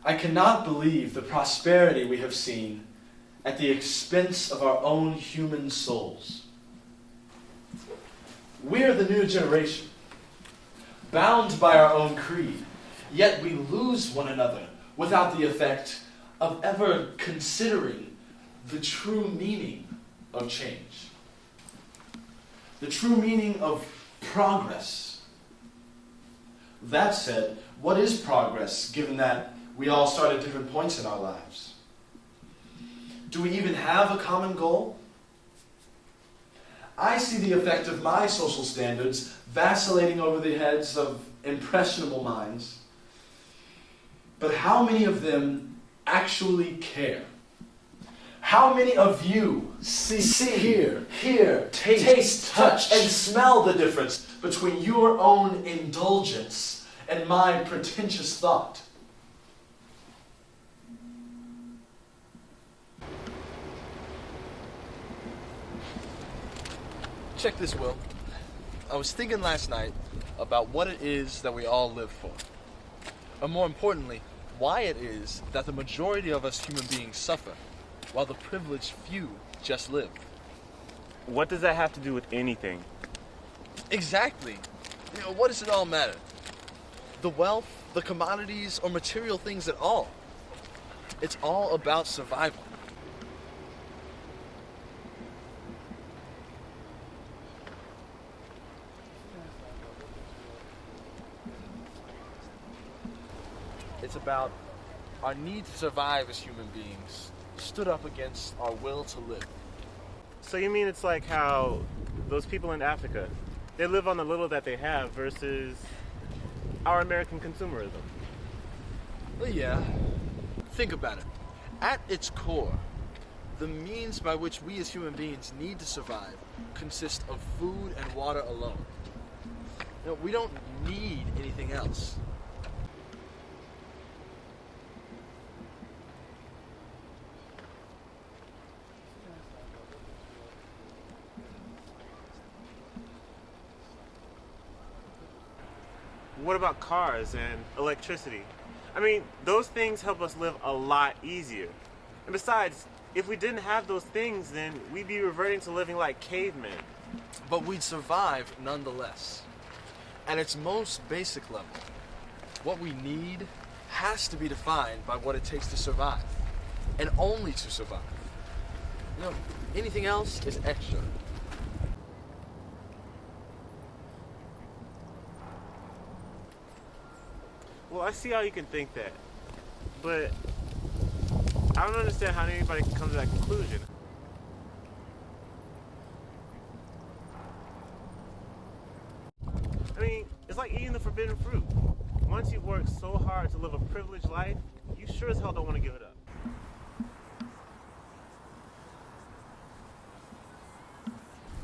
I cannot believe the prosperity we have seen at the expense of our own human souls. We're the new generation, bound by our own creed, yet we lose one another without the effect of ever considering the true meaning of change, the true meaning of progress. That said, what is progress, given that we all start at different points in our lives? Do we even have a common goal? I see the effect of my social standards vacillating over the heads of impressionable minds. But how many of them actually care? How many of you see, hear, taste, touch, and smell the difference between your own indulgence and my pretentious thought? Check this, Will. I was thinking last night about what it is that we all live for. And more importantly, why it is that the majority of us human beings suffer, while the privileged few just live. What does that have to do with anything? Exactly. What does it all matter? The wealth, the commodities, or material things at all. It's all about survival. It's about our need to survive as human beings, stood up against our will to live. So you mean it's like how those people in Africa, they live on the little that they have versus our American consumerism? Well, yeah. Think about it. At its core, the means by which we as human beings need to survive consist of food and water alone. We don't need anything else. What about cars and electricity? I mean, those things help us live a lot easier. And besides, if we didn't have those things, then we'd be reverting to living like cavemen. But we'd survive nonetheless. At its most basic level, what we need has to be defined by what it takes to survive, and only to survive. Anything else is extra. Well, I see how you can think that, but I don't understand how anybody can come to that conclusion. I mean, it's like eating the forbidden fruit. Once you've worked so hard to live a privileged life, you sure as hell don't want to give it up.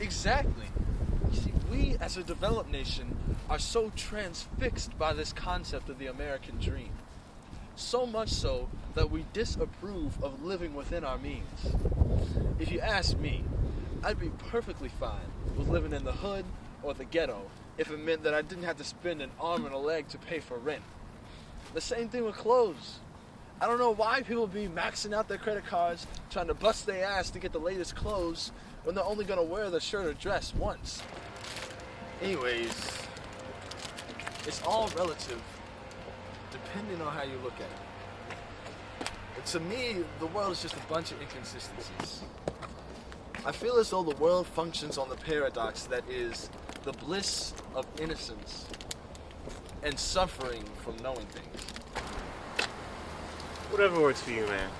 Exactly. You see, we as a developed nation are so transfixed by this concept of the American dream. So much so that we disapprove of living within our means. If you ask me, I'd be perfectly fine with living in the hood or the ghetto if it meant that I didn't have to spend an arm and a leg to pay for rent. The same thing with clothes. I don't know why people be maxing out their credit cards, trying to bust their ass to get the latest clothes when they're only going to wear the shirt or dress once. Anyways, it's all relative, depending on how you look at it. To me, the world is just a bunch of inconsistencies. I feel as though the world functions on the paradox that is the bliss of innocence and suffering from knowing things. Whatever works for you, man.